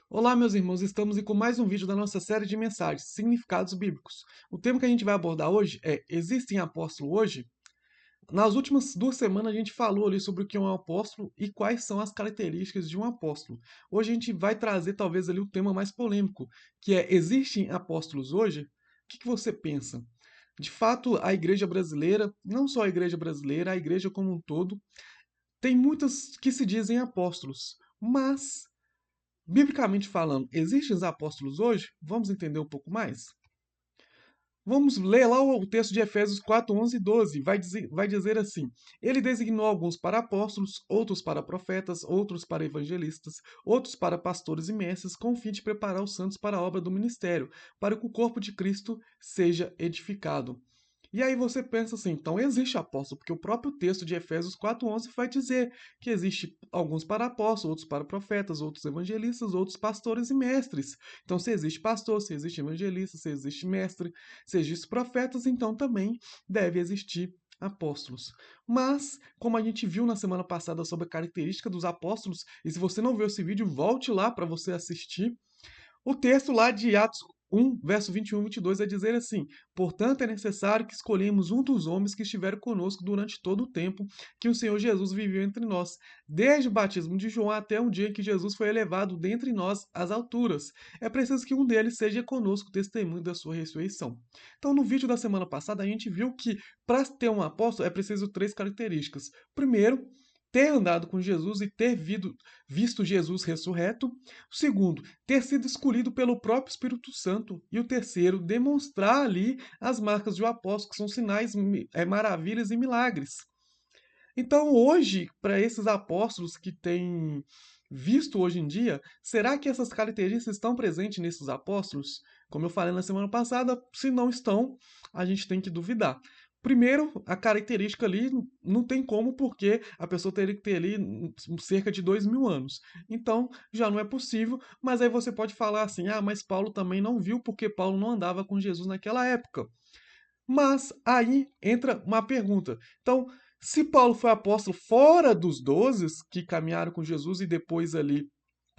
Olá, meus irmãos, estamos com mais um vídeo da nossa série de mensagens, Significados Bíblicos. O tema que a gente vai abordar hoje é: existem apóstolos hoje? Nas últimas 2 semanas a gente falou ali sobre o que é um apóstolo e quais são as características de um apóstolo. Hoje a gente vai trazer talvez ali o tema mais polêmico, que é: existem apóstolos hoje? O que você pensa? De fato, a igreja brasileira, não só a igreja brasileira, a igreja como um todo, tem muitas que se dizem apóstolos, mas biblicamente falando, existem os apóstolos hoje? Vamos entender um pouco mais? Vamos ler lá o texto de Efésios 4, 11 e 12. Vai dizer assim: Ele designou alguns para apóstolos, outros para profetas, outros para evangelistas, outros para pastores e mestres, com o fim de preparar os santos para a obra do ministério, para que o corpo de Cristo seja edificado. E aí você pensa assim, então existe apóstolo, porque o próprio texto de Efésios 4:11 vai dizer que existe alguns para apóstolos, outros para profetas, outros evangelistas, outros pastores e mestres. Então, se existe pastor, se existe evangelista, se existe mestre, se existe profetas, então também deve existir apóstolos. Mas, como a gente viu na semana passada sobre a característica dos apóstolos, e se você não viu esse vídeo, volte lá para você assistir. O texto lá de Atos 1, verso 21 e 22 vai dizer assim: Portanto, é necessário que escolhemos um dos homens que estiveram conosco durante todo o tempo que o Senhor Jesus viveu entre nós, desde o batismo de João até o dia em que Jesus foi elevado dentre nós às alturas. É preciso que um deles seja conosco testemunho da sua ressurreição. Então, no vídeo da semana passada, a gente viu que para ter um apóstolo é preciso três características. Primeiro, ter andado com Jesus e ter visto Jesus ressurreto. Segundo, ter sido escolhido pelo próprio Espírito Santo. E o terceiro, demonstrar ali as marcas do apóstolo, que são sinais, maravilhas e milagres. Então, hoje, para esses apóstolos que têm visto hoje em dia, será que essas características estão presentes nesses apóstolos? Como eu falei na semana passada, se não estão, a gente tem que duvidar. Primeiro, a característica ali não tem como, porque a pessoa teria que ter ali cerca de 2.000 anos. Então, já não é possível, mas aí você pode falar assim: ah, mas Paulo também não viu, porque Paulo não andava com Jesus naquela época. Mas aí entra uma pergunta. Então, se Paulo foi apóstolo fora dos 12 que caminharam com Jesus e depois ali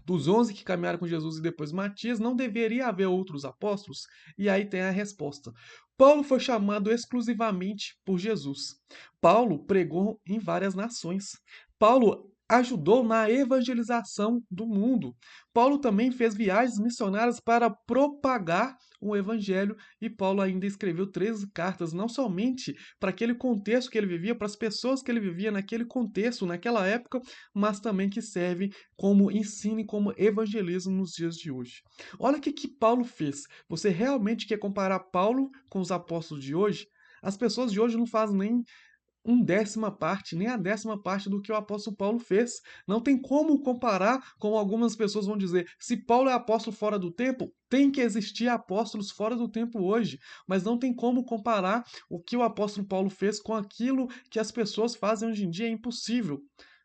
dos 11 que caminharam com Jesus e depois Matias, não deveria haver outros apóstolos? E aí tem a resposta. Paulo foi chamado exclusivamente por Jesus. Paulo pregou em várias nações. Paulo ajudou na evangelização do mundo. Paulo também fez viagens missionárias para propagar o evangelho e Paulo ainda escreveu 13 cartas, não somente para aquele contexto que ele vivia, para as pessoas que ele vivia naquele contexto, naquela época, mas também que serve como ensino e como evangelismo nos dias de hoje. Olha o que Paulo fez. Você realmente quer comparar Paulo com os apóstolos de hoje? As pessoas de hoje não fazem nem um décima parte, nem a décima parte do que o apóstolo Paulo fez. Não tem como comparar, como algumas pessoas vão dizer. Se Paulo é apóstolo fora do tempo, tem que existir apóstolos fora do tempo hoje. Mas não tem como comparar o que o apóstolo Paulo fez com aquilo que as pessoas fazem hoje em dia. É impossível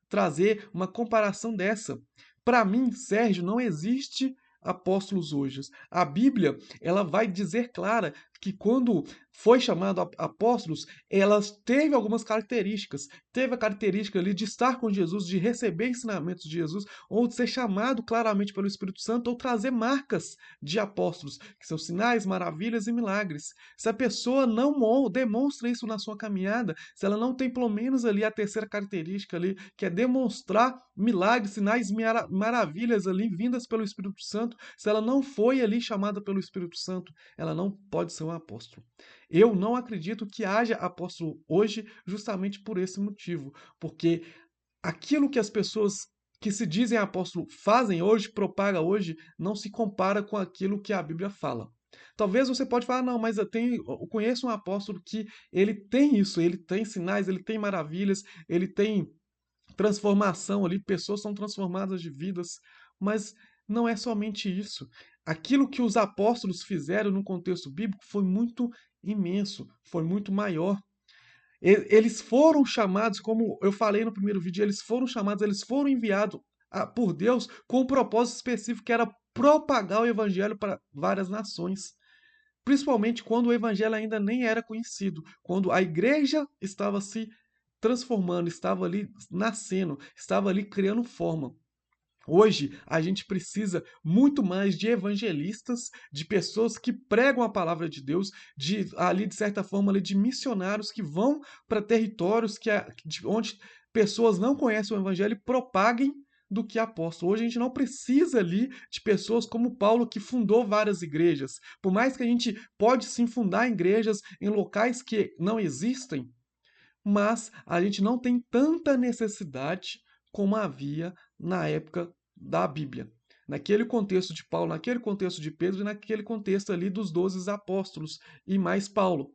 trazer uma comparação dessa. Para mim, Sérgio, não existe apóstolos hoje. A Bíblia, ela vai dizer clara que quando foi chamado apóstolos, elas teve algumas características. Teve a característica ali de estar com Jesus, de receber ensinamentos de Jesus, ou de ser chamado claramente pelo Espírito Santo, ou trazer marcas de apóstolos, que são sinais, maravilhas e milagres. Se a pessoa não demonstra isso na sua caminhada, se ela não tem pelo menos ali a terceira característica ali, que é demonstrar milagres, sinais, maravilhas ali vindas pelo Espírito Santo, se ela não foi ali chamada pelo Espírito Santo, ela não pode ser um apóstolo. Eu não acredito que haja apóstolo hoje justamente por esse motivo, porque aquilo que as pessoas que se dizem apóstolo fazem hoje, propaga hoje, não se compara com aquilo que a Bíblia fala. Talvez você pode falar, não, mas eu conheço um apóstolo que ele tem isso, ele tem sinais, ele tem maravilhas, ele tem transformação ali, pessoas são transformadas de vidas, mas não é somente isso. Aquilo que os apóstolos fizeram no contexto bíblico foi muito imenso, foi muito maior. Eles foram chamados, como eu falei no primeiro vídeo, eles foram chamados, eles foram enviados por Deus com um propósito específico que era propagar o evangelho para várias nações. Principalmente quando o evangelho ainda nem era conhecido, quando a igreja estava se transformando, estava ali nascendo, estava ali criando forma. Hoje, a gente precisa muito mais de evangelistas, de pessoas que pregam a palavra de Deus, de ali de certa forma ali de missionários que vão para territórios onde pessoas não conhecem o evangelho e propaguem do que apóstolo. Hoje a gente não precisa ali de pessoas como Paulo que fundou várias igrejas. Por mais que a gente pode sim fundar igrejas em locais que não existem, mas a gente não tem tanta necessidade como havia na época da Bíblia. Naquele contexto de Paulo, naquele contexto de Pedro e naquele contexto ali dos 12 apóstolos e mais Paulo.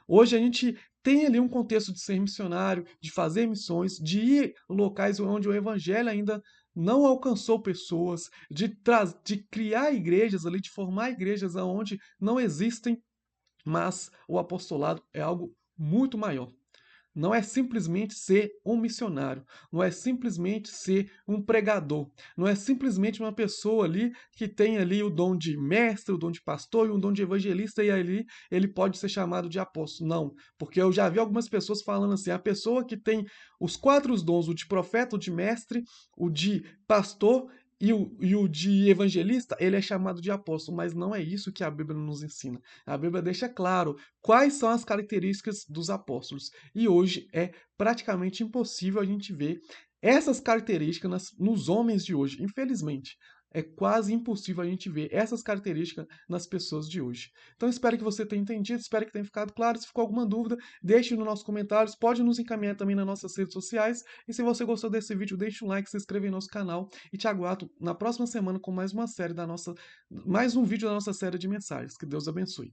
Hoje a gente tem ali um contexto de ser missionário, de fazer missões, de ir locais onde o evangelho ainda não alcançou pessoas, de criar igrejas ali, de formar igrejas onde não existem, mas o apostolado é algo muito maior. Não é simplesmente ser um missionário, não é simplesmente ser um pregador, não é simplesmente uma pessoa ali que tem ali o dom de mestre, o dom de pastor e o dom de evangelista e ali ele pode ser chamado de apóstolo. Não, porque eu já vi algumas pessoas falando assim, a pessoa que tem os quatro dons, o de profeta, o de mestre, o de pastor e o de evangelista, ele é chamado de apóstolo, mas não é isso que a Bíblia nos ensina. A Bíblia deixa claro quais são as características dos apóstolos. E hoje é praticamente impossível a gente ver essas características nos homens de hoje. Infelizmente, é quase impossível a gente ver essas características nas pessoas de hoje. Então, espero que você tenha entendido, espero que tenha ficado claro. Se ficou alguma dúvida, deixe nos nossos comentários, pode nos encaminhar também nas nossas redes sociais. E se você gostou desse vídeo, deixe um like, se inscreva em nosso canal e te aguardo na próxima semana com mais uma série mais um vídeo da nossa série de mensagens. Que Deus abençoe.